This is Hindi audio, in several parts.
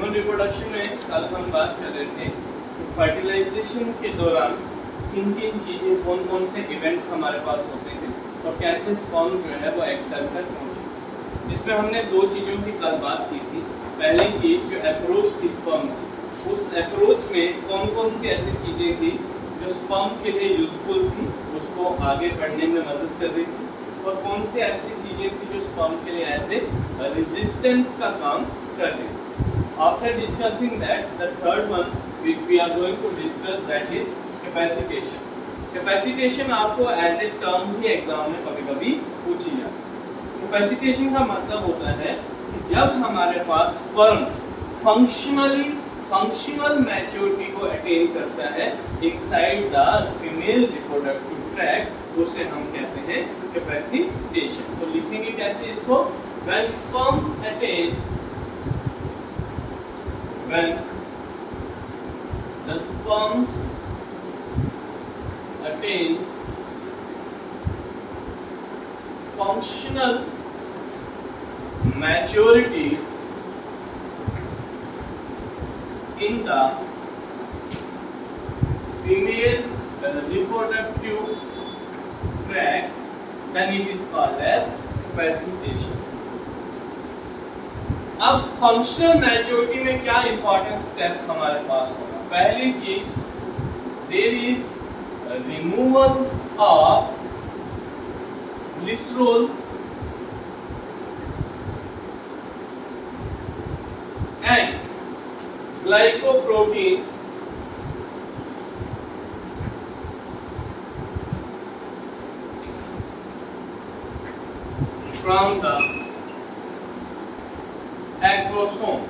ह्यूमन रिप्रोडक्शन में कल हम बात कर रहे थे कि फर्टिलाइजेशन के दौरान किन किन चीज़ें कौन कौन से इवेंट्स हमारे पास होते हैं और कैसे स्पर्म जो है वो एग सेल तक पहुँचे। इसमें हमने दो चीज़ों की कल बात की थी। पहली चीज़ जो अप्रोच थी स्पर्म की, उस अप्रोच में कौन कौन सी ऐसी चीज़ें थी जो स्पर्म के लिए यूजफुल थी, उसको आगे बढ़ने में मदद कर रही थी, और कौन सी ऐसी चीज़ें थी जो स्पर्म के लिए एज ए रेजिस्टेंस का काम कर रही थी। After discussing that, the third one which we are going to discuss, that is capacitation. Capacitation आपको एज ए टर्म भी एग्जाम में कभी कभी पूछी जाती है। कैपेसिटेशन का मतलब होता है कि जब हमारे पास स्पर्म फंक्शनल मैच्योरिटी को अटेन करता है inside the female reproductive tract, उसे हम कहते हैं कैपेसिटेशन। तो लिखेंगे कैसे इसको? when sperms attain when the sperms attains functional maturity in the female reproductive tract, then it is called as capacitation. अब फंक्शनल मैच्योरिटी में क्या इंपॉर्टेंट स्टेप हमारे पास होगा? पहली चीज, there is removal of glycerol and glycoprotein from the acrosome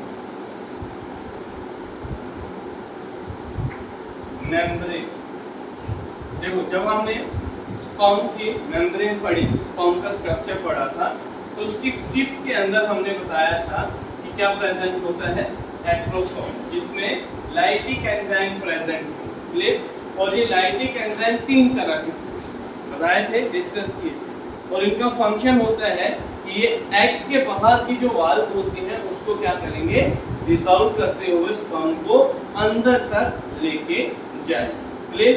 membrane. देखो, जब हमने स्पर्म की मेम्ब्रेन पढ़ी थी, स्पर्म का स्ट्रक्चर पढ़ा था, तो उसकी टिप के अंदर हमने बताया था कि क्या प्रेजेंट होता है? एक्रोसोम, जिसमें लाइटिक एंजाइम प्रेजेंट है। और ये लाइटिक एंजाइम 3 तरह के बताए थे, डिस्कस किए थे, और इनका फंक्शन होता है कि ये एग के बाहर की जो वाल्व होती है उसको क्या करेंगे? डिसॉल्व करते हुए स्पर्म को अंदर तक लेके जाएंगे।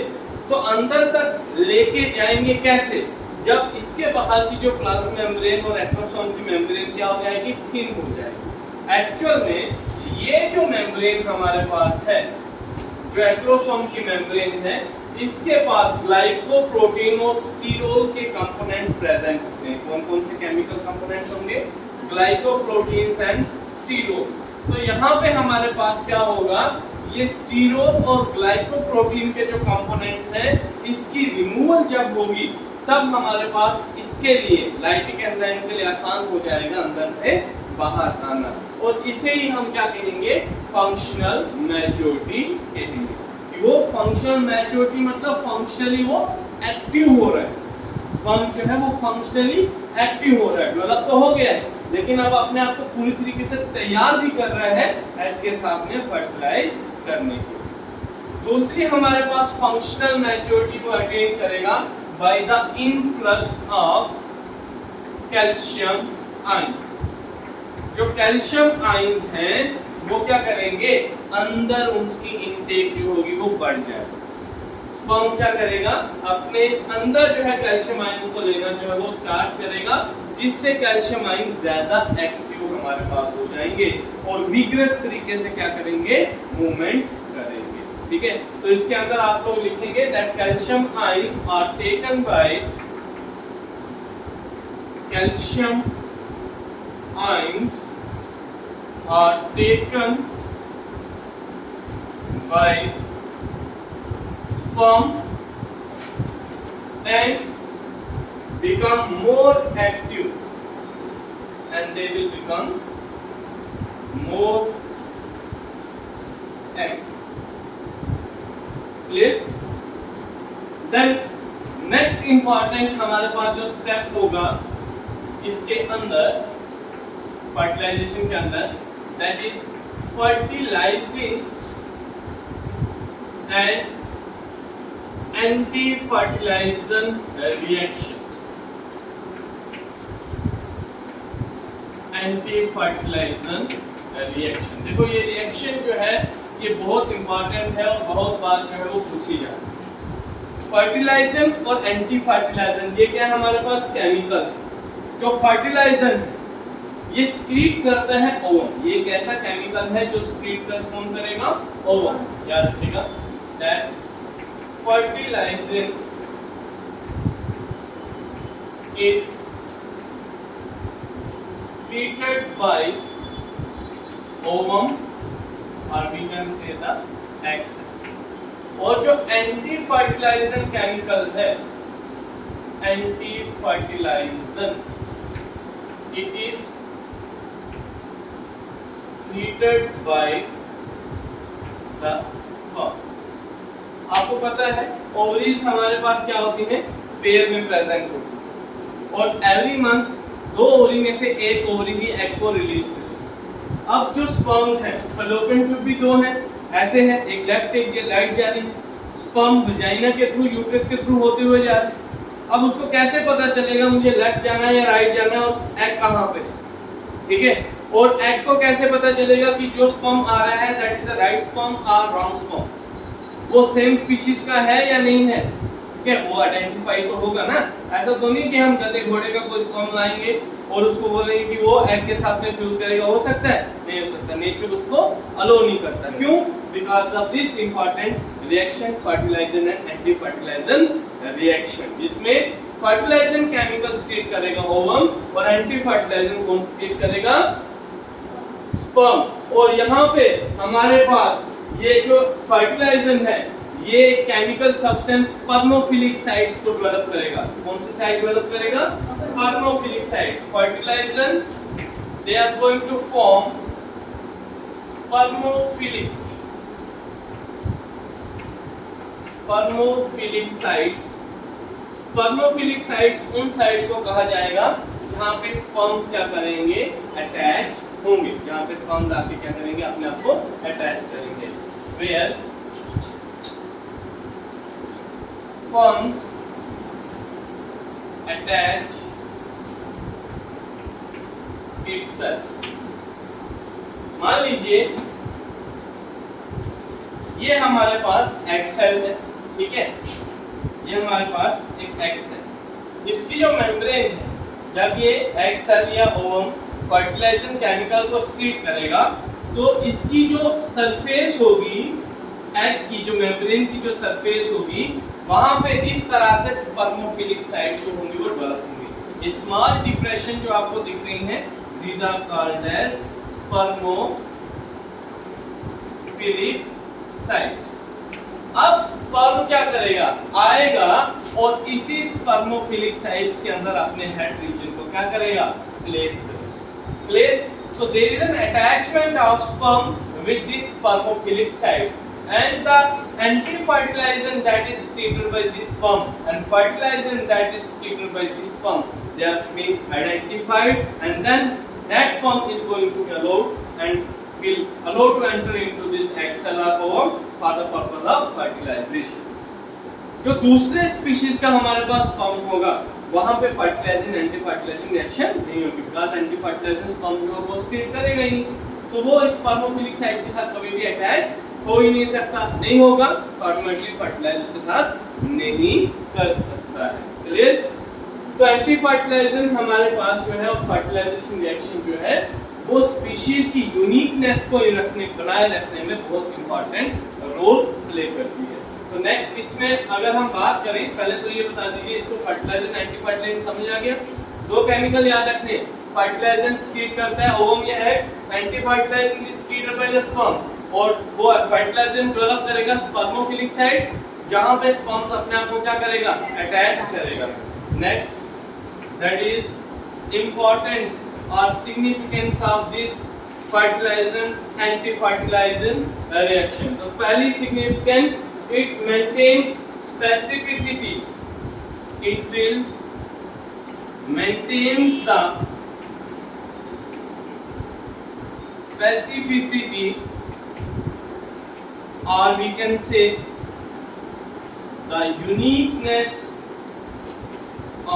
तो अंदर तक लेके जाएंगे कैसे? जब इसके बाहर की जो प्लाज्मा मेम्ब्रेन और एक्रोसोम की मेम्ब्रेन क्या हो जाएगी? थिन हो जाएगी। एक्चुअल में ये जो मेम्ब्रेन हमारे पास है, जो एक्रोसोम की मेम्ब्रेन है, इसके पास ग्लाइकोप्रोटीन और स्टीरोल के कंपोनेंट्स प्रेजेंट होते हैं। कौन कौन से केमिकल कंपोनेंट्स होंगे? Glycoprotein and sterol. तो यहाँ पे हमारे पास क्या होगा? ये स्टीरोल और ग्लाइकोप्रोटीन के जो कंपोनेंट्स हैं, इसकी रिमूवल जब होगी तब हमारे पास इसके लिए, लाइटिक एंजाइम के लिए आसान हो जाएगा अंदर से बाहर आना, और इसे ही हम क्या कहेंगे? फंक्शनल मैच्योरिटी कहेंगे। वो फंक्शनल मैच्योरिटी मतलब फंक्शनली वो एक्टिव हो रहा है। स्पर्म जो है वो फंक्शनली एक्टिव हो रहा है, डेवलप तो हो गया है, लेकिन अब अपने आप को पूरी तरीके से तैयार भी कर रहा है एग के साथ में फर्टिलाइज करने के लिए। दूसरी हमारे पास फंक्शनल मैच्योरिटी को अटेन करेगा by the influx of calcium ion. जो कैल्शियम आयंस हैं वो क्या करेंगे? अंदर उनकी इनटेक जो होगी वो बढ़ जाएगी। स्पर्म क्या करेगा? अपने अंदर जो है कैल्शियम आयन को लेना जो है वो स्टार्ट करेगा, जिससे कैल्शियम आयन ज्यादा एक्टिव हमारे पास हो जाएंगे और विग्रस तरीके से क्या करेंगे? मूवमेंट करेंगे। ठीक है, तो इसके अंदर आप लोग लिखेंगे that calcium ion are taken by calcium ions are taken by sperm and become more active, and they will become more active. Clear? Then next important हमारे पास जो स्टेप होगा इसके अंदर, फर्टिलाइजेशन के अंदर, that is fertilizing and anti-fertilization reaction. Anti-fertilization reaction. देखो ये रिएक्शन जो है ये बहुत इंपॉर्टेंट है और बहुत बार जो है वो पूछी जाती है। फर्टिलाइजर और एंटी फर्टिलाइजर ये क्या है हमारे पास केमिकल। जो फर्टिलाइजर है ये स्क्रीट करता है ओवन। ये एक ऐसा केमिकल है जो स्क्रीट कर कौन करेगा, ओवन। याद रखिएगा that fertiliser is secreted by ovum or we can say the egg cell। और जो एंटी फर्टिलाइजर केमिकल है, anti fertiliser it is secreted by the sperm। आपको पता है ओवरीज हमारे पास क्या होती है, पेयर में प्रेजेंट होती है और एवरी मंथ 2 ओवरी में से एक ओवरी ही एग को रिलीज करती है। अब जो स्पर्म्स हैं फैलोपियन ट्यूब भी 2 हैं, ऐसे हैं, एक लेफ्ट एक राइट जा रही है। स्पर्म वजाइना के थ्रू यूट्रस के थ्रू होते हुए जा रहे हैं। अब उसको कैसे पता चलेगा मुझे लेफ्ट जाना है या राइट जाना है और एग कहाँ पे, ठीक है। और एग को कैसे पता चलेगा कि जो स्पर्म आ रहा है that is the right sperm और रॉन्ग स्पर्म, वो सेम स्पीशीज का है या नहीं है, ठीक है, वो आइडेंटिफाई तो होगा ना। ऐसा तो नहीं कि हम गधे घोड़े का कोई स्पर्म लाएंगे और उसको बोलेंगे कि वो एग के साथ में फ्यूज करेगा, हो सकता है, नहीं हो सकता, नेचर उसको अलो नहीं करता। क्यों? Because of this important reaction fertiliser and anti fertiliser reaction, जिसमें फर्टिलाइजर केमिकल स्क्रीट करेगा ओवम और एंटी फर्टिलाइजर कौन स्क्रीट करेगा, स्पर्म। और यहाँ पे हमारे पास ये जो फर्टिलाइजर है ये केमिकल सब्सटेंस स्पर्मोफिलिक साइट्स को डेवलप करेगा। कौन सी साइट डेवलप करेगा, spermophilic site. Fertiliser they are going to form spermophilic sites. Spermophilic sites उन साइट्स को कहा जाएगा जहां पे स्पर्म्स क्या करेंगे, अटैच होंगे, जहां पे स्पर्म्स आके क्या करेंगे, अपने आप को अटैच करेंगे। Where sperms attach itself। मान लीजिए ये हमारे पास एग सेल है, ठीक है, ये हमारे पास एक एग सेल, इसकी जो मेम्ब्रेन है, जब ये एग सेल या ओवम फर्टिलाइजर केमिकल को स्क्रीट करेगा तो इसकी जो सरफेस होगी, एग की जो मेम्ब्रेन की जो सरफेस होगी वहां पे इस तरह से स्पर्मोफिलिक साइट्स जो होंगी वो डेवलप होंगी। स्मॉल डिप्रेशन जो आपको दिख रही हैं these are called as spermophilic sites. अब स्पर्म क्या करेगा, आएगा और इसी स्पर्मोफिलिक साइट्स के अंदर अपने हेड रीजन को क्या करेगा, प्लेस करेगा। तो there is an attachment of sperm with this spermophilic sites and the anti-fertilizer that is secreted by this sperm and fertilizer that is secreted by this sperm, they are being identified and then that sperm is going to be allowed and will allow to enter into this egg cell or ovum for the purpose of fertilization। जो दूसरे स्पीशीज का हमारे पास स्पर्म होगा वहां पे फर्टिलाइजर एंटी फर्टिलाइजर रिएक्शन नहीं होगी, बिकॉज़ एंटी फर्टिलाइजर स्पर्म जो वो स्क्रीट करेगा ही नहीं, तो वो स्पर्मोफिलिक साइट के साथ कभी भी अटैच हो ही नहीं सकता, नहीं होगा तो ऑटोमेटिकली फर्टिलाइजर उसके साथ नहीं कर सकता है। क्लियर? तो एंटी फर्टिलाइजर हमारे पास जो है और फर्टिलाइजेशन रिएक्शन जो है वो स्पीशीज की यूनिकनेस को बनाए रखने में बहुत इंपॉर्टेंट रोल प्ले करती है। तो नेक्स्ट इसमें अगर हम बात करें, पहले तो ये बता दीजिए इसको फर्टिलाइजर एंटी फर्टिलाइजर समझ आ गया। 2 केमिकल याद रखने, फर्टिलाइजर स्क्रीट करता है ओवम या egg, anti fertiliser is secreted by the sperm और वो फर्टिलाइजर डेवलप करेगा स्पर्मोफिलिक साइट्स जहां पे स्पर्म अपने आप को क्या करेगा, अटैच करेगा। नेक्स्ट दैट इज इंपॉर्टेंस और significance of this fertiliser anti fertiliser reaction. तो पहली significance, it maintains specificity, it will maintains the specificity or we can say the uniqueness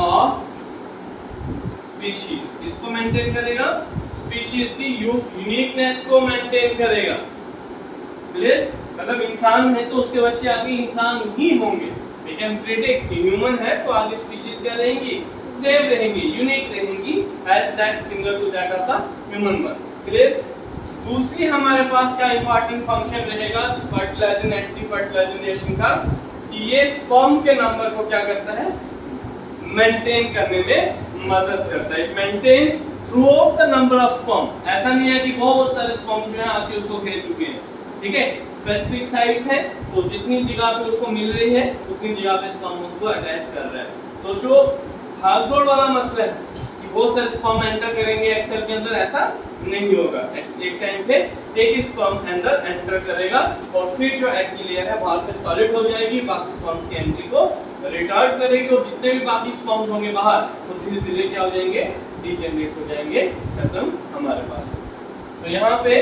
of species। इसको मेंटेन करेगा स्पीशीज की यूनिकनेस को मेंटेन करेगा। क्लियर? मतलब इंसान है तो उसके बच्चे आगे इंसान ही होंगे। वी कैन प्रेडिक्ट कि ह्यूमन है तो आगे स्पीशीज क्या रहेंगी, सेम रहेंगी, यूनिक रहेंगी as that similar to that of the human one. Clear? दूसरी हमारे पास क्या इंपॉर्टेंट फंक्शन रहेगा फर्टिलाइजेशन एक्टिव फर्टिलाइजेशन का, कि ये स्पर्म के नंबर को क्या करता है, मेंटेन करने में मदद करता है। Maintain through out the number of sperm. ऐसा नहीं है कि बहुत सारे स्पर्म जो है आके उसको खेल चुके हैं, ठीक है, स्पेसिफिक साइट्स है तो जितनी जगह पे उसको मिल रही है उतनी जगह पे स्पर्म उसको अटैच कर रहा है। तो जो भागदौड़ वाला मसला है कि बहुत सारे स्पर्म एंटर करेंगे एक सेल के अंदर, ऐसा नहीं होगा। एक टाइम पे एक ही स्पर्म अंदर एंटर करेगा और फिर जो एग की लेयर है बाहर से सॉलिड हो जाएगी, बाकी स्पर्म्स की एंट्री को रिटार्ड करेगी और जितने भी बाकी स्पर्म्स होंगे बाहर वो धीरे धीरे क्या हो जाएंगे, डीजेनरेट हो जाएंगे, खत्म हमारे पास। तो यहाँ पे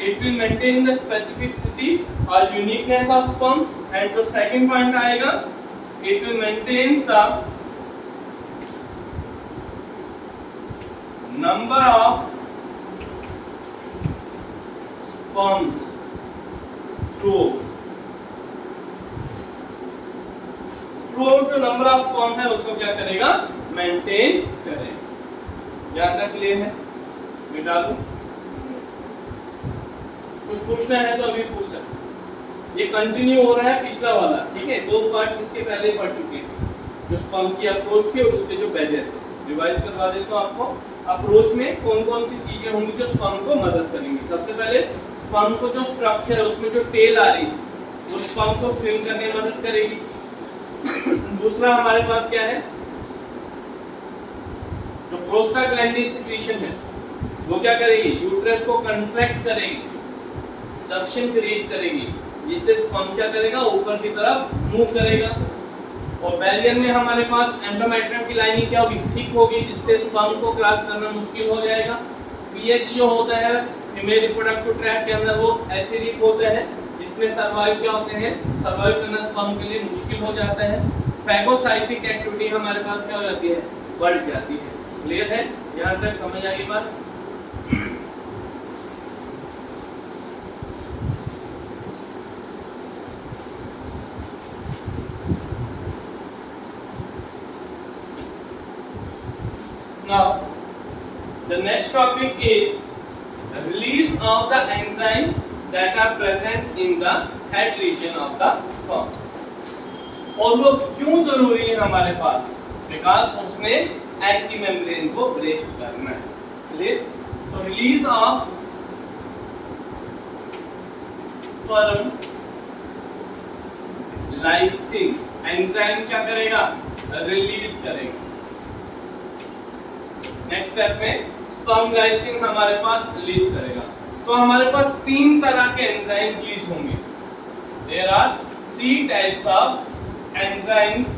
it will maintain the specificity or uniqueness of sperm, and जो second point आएगा it will maintain the number of sperms throughout जो नंबर ऑफ स्पर्म है उसको क्या करेगा, मेंटेन करेगा। यहाँ तक क्लियर है? मिटा दूं? कुछ पूछना है तो अभी पूछ सकते। ये कंटिन्यू हो रहा है पिछला वाला, ठीक है, दो पार्ट्स इसके पहले पढ़ चुके हैं, जो स्पर्म की अप्रोच थी और उसके जो बैरियर थे। रिवाइज करवा देता हूं आपको। अप्रोच में कौन कौन सी चीजें होंगी जो स्पर्म को मदद करेंगी। सबसे पहले स्पर्म को जो स्ट्रक्चर है उसमें जो टेल आ रही है वो स्पर्म को स्विम करने में मदद करेगी। दूसरा हमारे पास क्या है, जो प्रोस्टाग्लैंडिन सिक्रीशन है वो क्या करेगी, यूट्रस को कंट्रैक्ट करेगी, सक्शन क्रिएट करेगी, जिससे स्पर्म क्या करेगा, ऊपर की तरफ मूव करेगा। और बैरियर में हमारे पास एंडोमेट्रियम की लाइनिंग क्या होगी, थिक होगी, जिससे स्पर्म को क्रॉस करना मुश्किल हो जाएगा। पीएच जो होता है फीमेल रिप्रोडक्टिव ट्रैक्ट के अंदर वो एसिडिक होता है, जिसमें सर्वाइव क्या होते हैं, सर्वाइव करना स्पर्म के लिए मुश्किल हो जाता है। फैगोसाइटिक एक्टिविटी हमारे पास क्या हो जाती है, बढ़ जाती है। क्लियर है? यहाँ तक समझ आई बात? Now, the next topic is the release of the enzyme that are present in the head region of the sperm. और वो क्यों जरूरी है हमारे पास, बिकॉज उसमें एग की मेम्ब्रेन को ब्रेक करना है। क्लियर? तो release of sperm lysine enzyme क्या करेगा, रिलीज करेगा। नेक्स्ट स्टेप में स्पर्म लाइसिन हमारे पास रिलीज करेगा। तो हमारे पास तीन तरह के एंजाइम रिलीज होंगे। There are 3 types of enzymes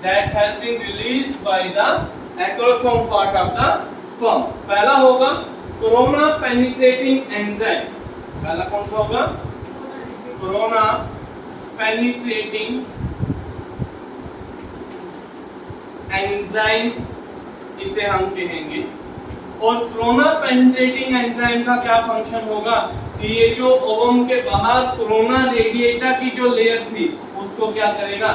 that has been released by the acrosome part of the sperm. पहला होगा कोरोना पेनिट्रेटिंग एंजाइम। पहला कौन सा होगा, कोरोना पेनिट्रेटिंग एंजाइम, इसे हम कहेंगे। और कोरोना पेनिट्रेटिंग एंजाइम का क्या फंक्शन होगा कि ये जो ओवम के बाहर कोरोना रेडिएटा की जो लेयर थी उसको क्या करेगा,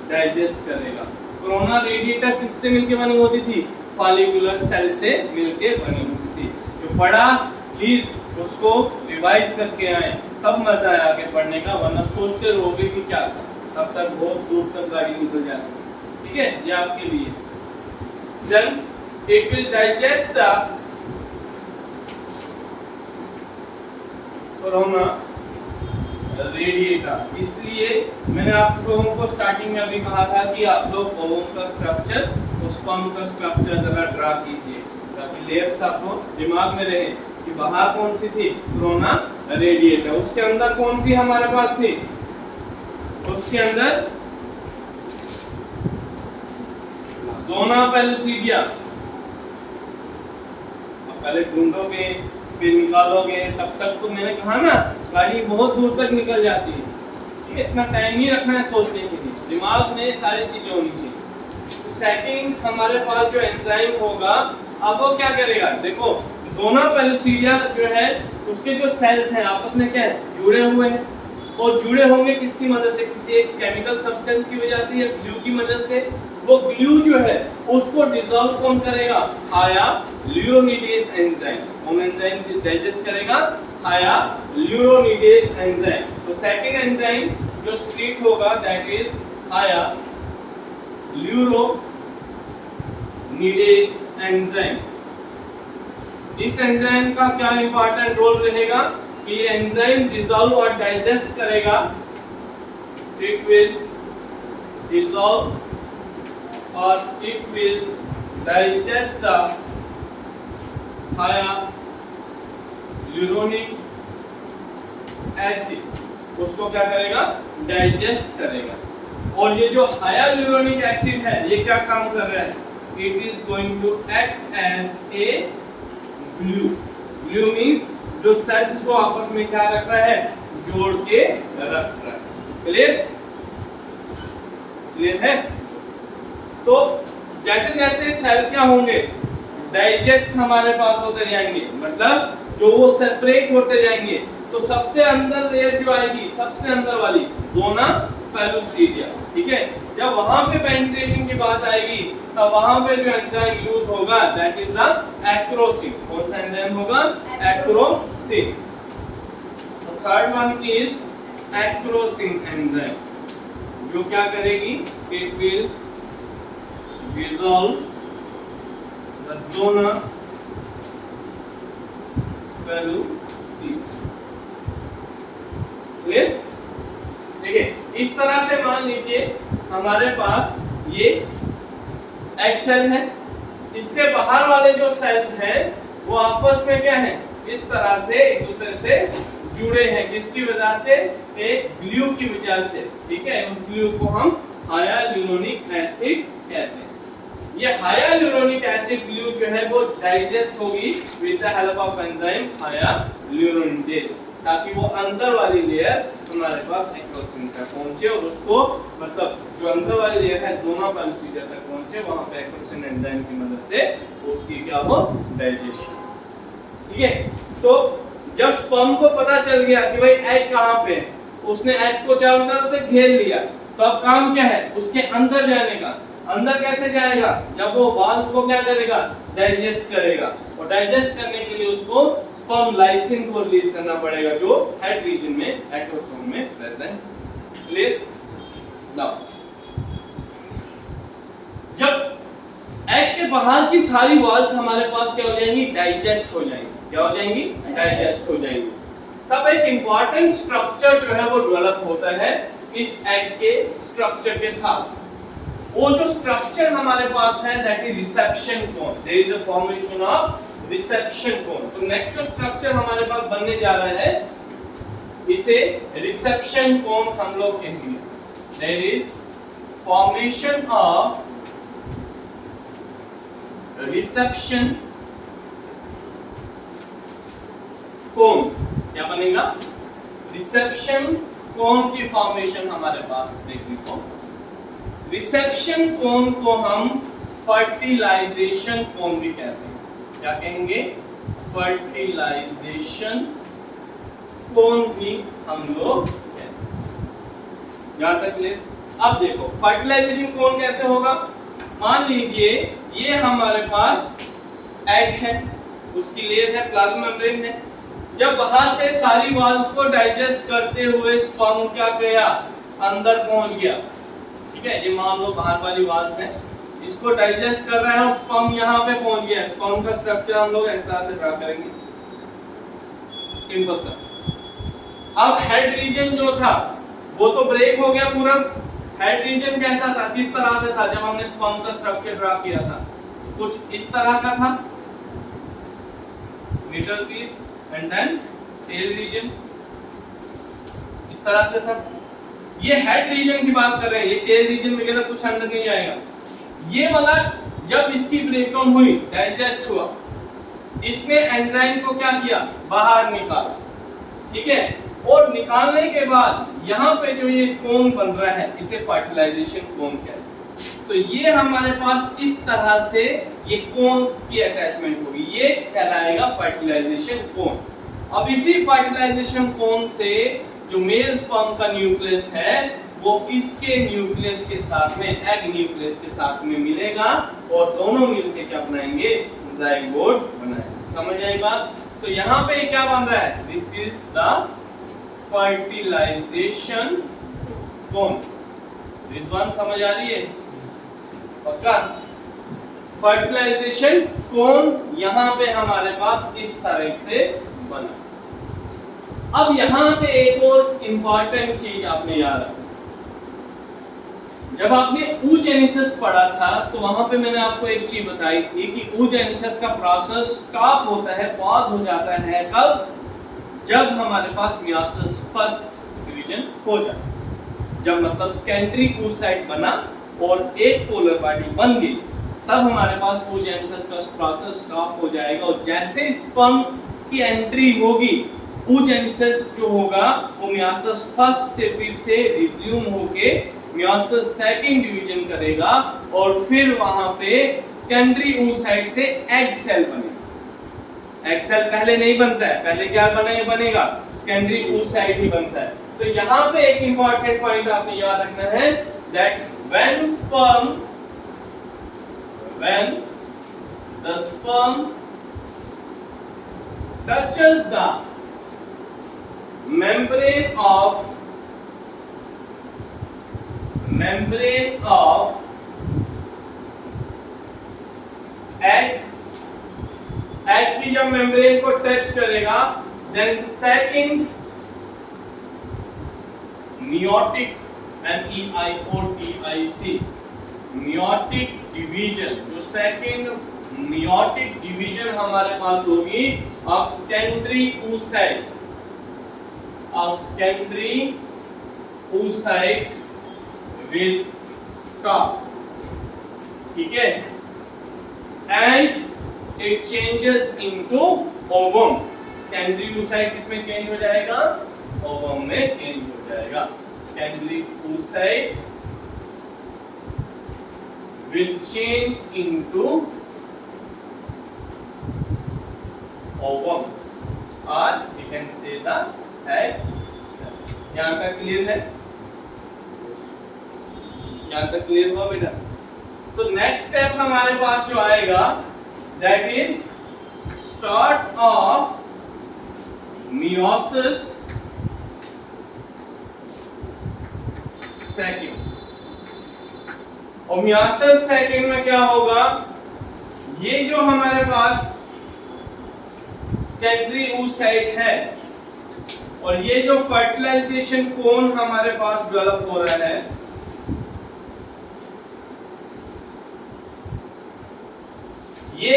डाइजेस्ट करेगा। कोरोना रेडिएटा किससे मिलके बनी होती थी, फॉलिकुलर सेल से मिलके बनी होती थी। जो पढ़ा प्लीज उसको रिवाइज करके आए, तब मजा आया आगे पढ़ने का, वरना सोचते रहोगे कि क्या था, तब तक बहुत दूर तक गाड़ी निकल जाती। ठीक है, ये आपके लिए। Then it will digest the corona radiata। इसलिए मैंने आप लोगों को स्टार्टिंग में अभी कहा था कि आप लोग ओवम का स्ट्रक्चर, स्पर्म का स्ट्रक्चर जरा ड्रा कीजिए ताकि लेयर्स आपको दिमाग में रहे कि बाहर कौन सी थी, कोरोना रेडिएटा। उसके अंदर कौन सी हमारे पास थी, उसके अंदर ज़ोना पेलुसिडिया। अब पहले ढूंढोगे फिर निकालोगे, तब तक तो मैंने कहा ना गाड़ी बहुत दूर तक निकल जाती है। ठीक है, इतना टाइम नहीं रखना है सोचने के लिए, दिमाग में सारी चीजें होनी चाहिए। तो सेकंड हमारे पास जो एंजाइम होगा, अब वो क्या करेगा, देखो जोना पेलुसिडिया जो है उसके जो सेल्स हैं आपस में क्या है, जुड़े हुए हैं, और जुड़े होंगे किसकी मदद से, किसी एक केमिकल सब्सटेंस की वजह से या ग्लू की मदद से। वो ग्लू जो है उसको डिसॉल्व कौन करेगा, हायालुरोनिडेज एंजाइम। कौन एंजाइम डाइजेस्ट करेगा, हायालुरोनिडेज एंजाइम। तो सेकंड एंजाइम जो स्क्रीट होगा दैट इज हायालुरोनिडेज एंजाइम। इस एंजाइम का क्या इंपॉर्टेंट रोल रहेगा कि ये एंजाइम डिसॉल्व और डाइजेस्ट करेगा, इट विल डिसॉल्व और it will digest the hyaluronic acid, उसको क्या करेगा, डाइजेस्ट करेगा। और ये जो हायालुरोनिक एसिड है ये क्या काम कर रहा है, it is going to act as a glue. Glue means जो सेल्स को आपस में क्या रख रहा है, जोड़ के रख रहा है। क्लियर, क्लियर है। तो जैसे जैसे सेल क्या होंगे, डाइजेस्ट हमारे पास होते जाएंगे, मतलब जो वो सेपरेट होते जाएंगे, तो सबसे अंदर लेयर जो आएगी, सबसे अंदर वाली जोना पेलुसिडिया, ठीक है। जब वहां पे पेनिट्रेशन की बात आएगी तब वहां पे जो एंजाइम यूज होगा दैट इज द एक्रोसिन। कौन सा एंजाइम होगा, acrosin. Third one is acrosin enzyme, जो क्या करेगी, it will dissolve the zona pellucida। Clear, देखिए इस तरह से मान लीजिए हमारे पास ये एक सेल है, इसके बाहर वाले जो सेल्स हैं वो आपस में क्या है, इस तरह से एक दूसरे से जुड़े हैं, किसकी वजह से, एक ग्लू की वजह से, ठीक है। उस ग्लू को हम हायालुरोनिक एसिड कहते हैं। ये हायालुरोनिक एसिड ग्लू जो है वो डाइजेस्ट होगी with the help of enzyme hyaluronidase, ताकि वो अंदर वाली लेयर हमारे पास एक्रोसिन तक पहुंचे और उसको, मतलब जो अंदर वाली लेयर है जोना पेलुसिडिया तक पहुंचे, वहां पे एक्रोसिन एंजाइम की मदद से उसकी क्या हो, डाइजेशन। ठीक है। तो जब स्पर्म को पता चल गया कि भाई एग कहां पे है, उसने एग को चारों तरफ से घेर लिया, तो अब काम क्या है, उसके अंदर जाने का। अंदर कैसे जाएगा, जब वो वाल्व को क्या करेगा, डाइजेस्ट करेगा, और डाइजेस्ट करने के लिए उसको स्पर्म लाइसिन को रिलीज करना पड़ेगा, जो हेड रीजन में एक्रोसोम में प्रेजेंट। क्लियर। नाउ जब एग के बाहर की सारी वाल्व्स हमारे पास क्या हो जाएंगी, डाइजेस्ट हो जाएंगी। क्या हो जाएंगी, डाइजेस्ट हो जाएंगी। तब एक इंपॉर्टेंट स्ट्रक्चर जो है वो डेवलप होता है इस एग के स्ट्रक्चर के साथ। वो जो स्ट्रक्चर हमारे पास है that is reception cone. There is a formation of reception cone. तो नेक्स्ट जो स्ट्रक्चर हमारे पास बनने जा रहा है इसे रिसेप्शन कोन हम लोग कहेंगे। There is formation of reception cone. क्या बनेगा, रिसेप्शन कोन की फॉर्मेशन हमारे पास देखने को। रिसेप्शन कोन को हम फर्टिलाइजेशन कोन भी कहते हैं। क्या कहेंगे, फर्टिलाइजेशन कोन भी हम लोग कहते हैं। यहां तक ले। अब देखो फर्टिलाइजेशन कोन कैसे होगा। मान लीजिए ये हमारे पास एग है, उसकी लेयर है, प्लाज्मा मेम्ब्रेन है। जब बाहर से सारी वाल्व्स को डाइजेस्ट करते हुए स्पर्म क्या किया, अंदर पहुंच गया। ठीक है, ये मान लो बाहर वाली वाल्व है, इसको डाइजेस्ट कर रहा है और स्पर्म यहाँ पे पहुंच गया। स्पर्म का स्ट्रक्चर हम लोग इस तरह से ड्रा करेंगे, सिंपल सा। अब हेड रीजन जो था वो तो ब्रेक हो गया पूरा। हेड रीजन कैसा था, किस तरह से था, जब हमने स्पर्म का स्ट्रक्चर ड्रा किया था कुछ इस तरह का था, middle piece and then tail region इस तरह से था। ये हेड रीजन की बात कर रहे हैं, ये टेल रीजन वगैरह कुछ अंदर नहीं आएगा। ये वाला जब इसकी ब्रेकडाउन हुई, डाइजेस्ट हुआ, इसने एंजाइम को क्या किया, बाहर निकाला। ठीक है, और निकालने के बाद यहाँ पे जो ये कोन बन रहा है इसे फर्टिलाइजेशन कोन कहते हैं। तो ये हमारे पास इस तरह से ये कोन की अटैचमेंट होगी, ये कहलाएगा फर्टिलाइजेशन कोन। अब इसी फर्टिलाइजेशन कोन से जो मेल स्पर्म का न्यूक्लियस है वो इसके न्यूक्लियस के साथ में, एग न्यूक्लियस के साथ में मिलेगा और दोनों मिलके क्या बनाएंगे, जाइगोट बनाएंगे। समझ आई बात? तो यहाँ पे क्या बन रहा है, दिस इज द फर्टिलाइजेशन कोन। रिजवान समझ आ रही है? पक्का? फर्टिलाइजेशन कोन यहाँ पे हमारे पास इस तरह से बना। अब यहाँ पे एक और इंपॉर्टेंट चीज आपने याद रखना, जब आपने oogenesis पढ़ा था तो वहां पे मैंने आपको एक चीज बताई थी कि oogenesis का प्रोसेस स्टॉप होता है, पॉज हो जाता है कब, जब हमारे पास मियोसिस फर्स्ट डिवीजन हो जाए, जब मतलब सेकेंडरी oocyte बना और एक पोलर बॉडी बन गई, तब हमारे पास oogenesis का प्रोसेस स्टॉप हो जाएगा। और जैसे स्पर्म की एंट्री होगी, oogenesis जो होगा वो मियोसिस फर्स्ट से फिर से रिज्यूम होके मियोसिस सेकंड डिवीजन करेगा और फिर वहां पे सेकेंडरी oocyte से एग सेल बनेगा। एग सेल पहले नहीं बनता है, पहले क्या बनेगा, सेकेंडरी oocyte ही बनता है। तो यहाँ पे एक इंपॉर्टेंट पॉइंट आपने याद रखना है, that when the sperm touches the membrane of egg की जब मेम्ब्रेन को टच करेगा, then second meiotic MEIOTIC meiotic division, जो सेकंड meiotic division हमारे पास होगी of secondary oocyte will stop, ठीक है, and it changes into ovum। secondary oocyte किसमें चेंज हो जाएगा, ovum में चेंज हो जाएगा। secondary oocyte will change into ovum or we can say the egg cell। यहाँ तक क्लियर है? यहाँ तक क्लियर हुआ बेटा? तो नेक्स्ट स्टेप हमारे पास जो आएगा, that is start of meiosis second. और मियोसिस सेकंड में क्या होगा, ये जो हमारे पास सेकेंडरी oocyte है और ये जो फर्टिलाइजेशन कोन हमारे पास डेवलप हो रहा है, ये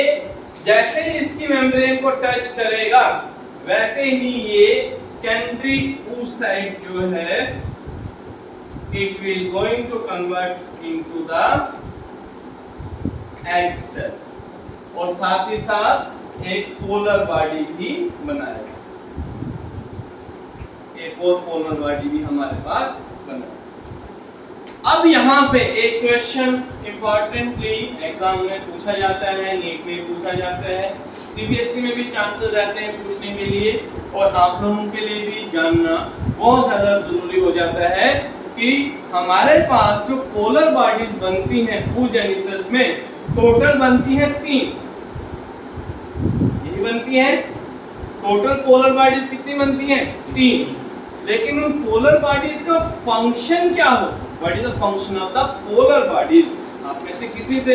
जैसे ही इसकी मेम्ब्रेन को टच करेगा वैसे ही ये सेकेंडरी oocyte जो है it will going to convert into the egg cell और साथ ही साथ एक पोलर बॉडी भी बनाएगा, एक और पोलर बॉडी भी हमारे पास बनाएगा। अब यहाँ पे एक क्वेश्चन इंपॉर्टेंटली एग्जाम में पूछा जाता है, नीट में पूछा जाता है, सीबीएसई में भी चांसेस रहते हैं पूछने के लिए, और आप लोगों के लिए भी जानना बहुत ज्यादा जरूरी हो जाता है कि हमारे पास जो पोलर बॉडीज बनती हैं oogenesis में, टोटल बनती हैं 3, यही बनती हैं टोटल पोलर बॉडीज। कितनी बनती हैं? 3। लेकिन उन पोलर बॉडीज का फंक्शन क्या हो, what is the function of the polar bodies, आप में से किसी ने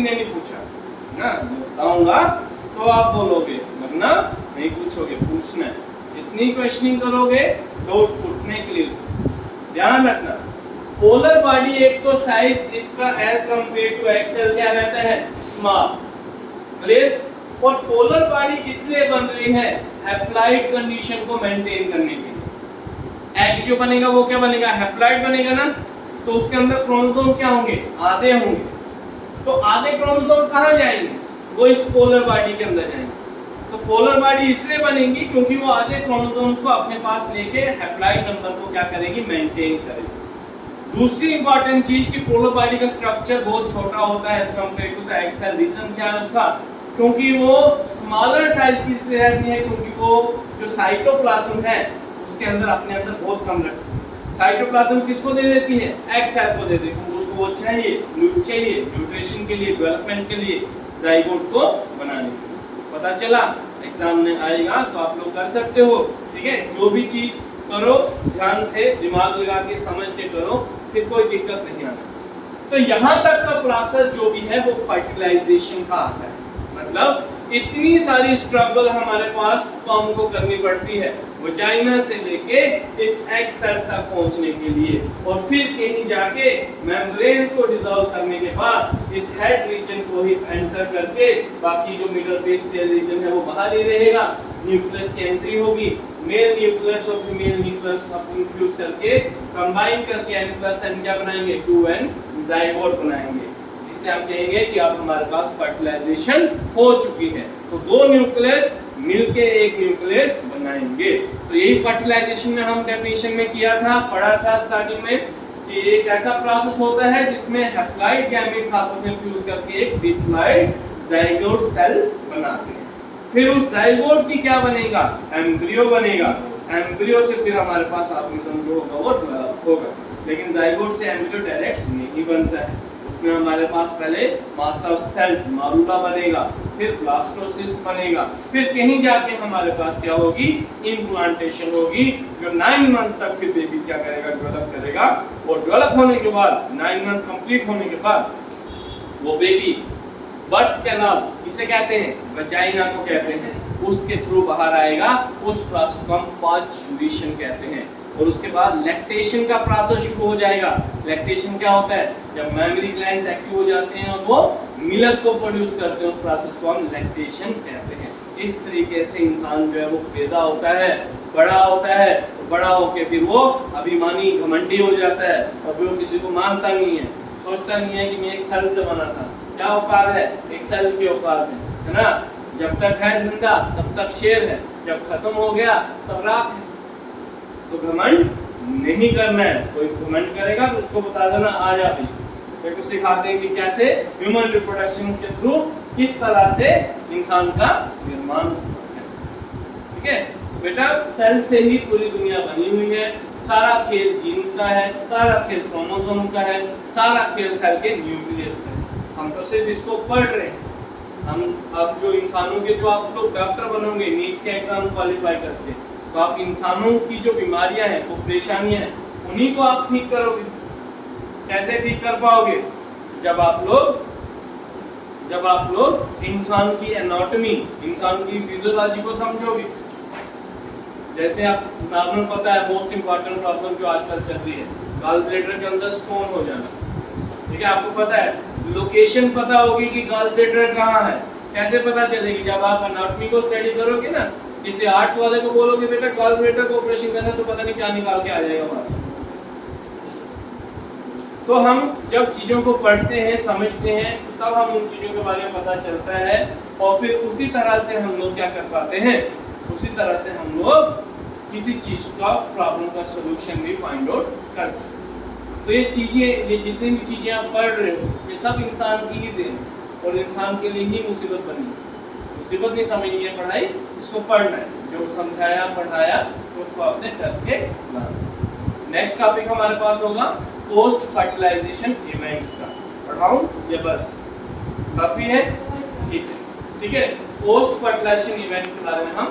नहीं पूछा ना, बताऊंगा तो आप बोलोगे, वरना नहीं पूछोगे, पूछना है। इतनी क्वेश्चनिंग करोगे तो उठने के लिए ध्यान रखना। पोलर बॉडी एक तो साइज इसका एज कंपेयर टू एक्सेल क्या रहता है, स्मॉल, क्लियर। और पोलर बॉडी इसलिए बन रही है हैप्लॉइड कंडीशन को मेंटेन करने के लिए। एग जो बनेगा वो क्या बनेगा, हैप्लॉइड बनेगा ना, तो उसके अंदर क्रोमोसोम क्या होंगे, आधे होंगे। तो आधे क्रोमोसोम कहाँ जाएंगे, वो इस पोलर बॉडी के अंदर जाएंगे। तो पोलर बॉडी इसलिए बनेगी क्योंकि वो आधे क्रोमोसोम को अपने पास लेके हैप्लॉइड नंबर को क्या करेगी, मेंटेन करेगी। दूसरी इंपॉर्टेंट चीज कि पोलर बॉडी का स्ट्रक्चर बहुत छोटा होता है as compare to the egg cell. Reason क्या है उसका? क्योंकि वो स्मॉलर साइज की इसलिए रहती है क्योंकि वो जो साइटोप्लाज्म है उसके अंदर अपने अंदर बहुत कम रखती है। साइटोप्लाज्म किसको दे देती है? एक्स सेल को दे देती है। उसको वो चाहिए न्यूट्रिशन के लिए, डेवलपमेंट के लिए, जाइगोट को बनाने के लिए। पता चला? एग्जाम में आएगा तो आप लोग कर सकते हो। ठीक है, जो भी चीज करो ध्यान से दिमाग लगा के समझ के करो, फिर कोई दिक्कत नहीं आना। तो यहाँ तक का प्रोसेस जो भी है वो फर्टिलाइजेशन का आता है। मतलब इतनी सारी स्ट्रगल हमारे पास स्पर्म को करनी पड़ती है वजाइना से लेके इस एग सेल तक पहुंचने के लिए, और फिर कहीं जाके मेम्ब्रेन को डिसॉल्व करने के बाद इस हेड रीजन को ही एंटर करके बाकी जो मिडल बेस टेल रीजन है वो बाहर ही रहेगा। न्यूक्लियस की एंट्री होगी, मेल न्यूक्लियस और फीमेल न्यूक्लियस को फ्यूज करके कंबाइन करके n प्लस n क्या बनाएंगे? 2n जाइगोट बनाएंगे, जिससे हम कहेंगे कि अब हमारे पास फर्टिलाइजेशन हो चुकी है। तो दो न्यूक्लियस मिलके एक न्यूक्लियस बनाएंगे। तो यही फर्टिलाइजेशन में हम डेफिनेशन में किया था, पढ़ा था स्टार्टिंग में कि एक ऐसा प्रोसेस होता है जिसमें हैप्लॉइड गैमेट्स आपस में फ्यूज करके एक डिप्लॉइड जाइगोट सेल बनाते हैं। फिर उस जाइगोट की क्या बनेगा? एम्ब्रियो बनेगा। एम्ब्रियो से फिर हमारे पास ऑर्गेनिज्म जो होगा वो डेवलप होगा। लेकिन जाइगोट से एम्ब्रियो डायरेक्ट नहीं बनता है, उसमें हमारे पास पहले मास ऑफ सेल्स मारूला बनेगा, फिर ब्लास्टोसिस्ट बनेगा, फिर कहीं जाके हमारे पास क्या होगी? इम्प्लांटेशन होगी, जो 9 मंथ तक फिर बेबी क्या करेगा? डेवलप करेगा। और डेवलप होने के बाद 9 मंथ कंप्लीट होने के बाद वो बेबी बर्थ कैनाल इसे कहते हैं, वजाइना को कहते हैं, उसके थ्रू बाहर आएगा। उस प्रोसेस को हम पांचुरेशन कहते हैं। और उसके बाद लैक्टेशन का प्रोसेस शुरू हो जाएगा। लैक्टेशन क्या होता है? जब मैमरी ग्लैंड्स एक्टिव हो जाते हैं और वो मिल्क को प्रोड्यूस करते हैं, उस प्रोसेस को हम लैक्टेशन कहते हैं। इस तरीके से इंसान जो है वो पैदा होता है, बड़ा होता है, बड़ा होके फिर वो अभिमानी घमंडी हो जाता है और फिर वो किसी को मानता नहीं है, सोचता नहीं है कि मैं एक सेल से बना था। क्या औकात है? एक सेल की औकात है ना? जब तक है जिंदा तब तक शेर है, जब खत्म हो गया तब राख है। तो घमंड नहीं करना है। कोई घमंड करेगा तो उसको बता देना आ जा भाई। फिर कुछ सिखाते हैं कि कैसे ह्यूमन रिप्रोडक्शन के थ्रू किस तरह से इंसान का निर्माण होता है। ठीक है, तो बेटा सेल से ही पूरी दुनिया बनी हुई है। सारा खेल जीन्स का है, सारा खेल क्रोमोसोम का है, सारा खेल सेल के न्यूक्लियस का है। हम तो सिर्फ इसको पढ़ रहे हैं। हम अब जो इंसानों के जो आप लोग डॉक्टर बनोगे नीट के एग्जाम क्वालिफाई करके, तो आप इंसानों की जो बीमारियां हैं, वो परेशानियां हैं, उन्हीं को आप ठीक करोगे। कैसे ठीक कर पाओगे? जब आप लोग इंसान की एनाटॉमी, इंसान की फिजियोलॉजी को समझोगे। जैसे आप नॉर्मल पता है मोस्ट इंपॉर्टेंट प्रॉब्लम जो आजकल चल रही है, गॉल ब्लैडर के अंदर स्टोन हो जाना। ठीक है, आपको पता है, लोकेशन पता होगी कि गॉल ब्लैडर कहाँ है। कैसे पता चलेगी? जब आप एनाटॉमी को स्टडी करोगे ना, किसी आर्ट्स वाले को बोलोगे बेटा गॉल ब्लैडर को ऑपरेशन करना, तो पता नहीं क्या निकाल के आ जाएगा वहां। तो हम जब चीजों को पढ़ते हैं, समझते हैं, तब हम उन चीजों के बारे में पता चलता है, और फिर उसी तरह से हम लोग क्या कर पाते हैं? उसी तरह से हम लोग किसी चीज का प्रॉब्लम का सलूशन भी फाइंड आउट कर सकते हैं। तो ये चीजें, ये जितनी भी चीजें आप पढ़ रहे हो, ये सब इंसान की ही देन और इंसान के लिए ही मुसीबत बनी। मुसीबत नहीं समझनी है पढ़ाई, इसको पढ़ना है। जो समझाया पढ़ाया तो उसको आपने करके लाना। नेक्स्ट टॉपिक हमारे पास होगा पोस्ट फर्टिलाइजेशन इवेंट्स का। पढ़ाऊं या बस काफी है? ठीक है, ठीक है। पोस्ट फर्टिलाइजेशन इवेंट्स के बारे में हम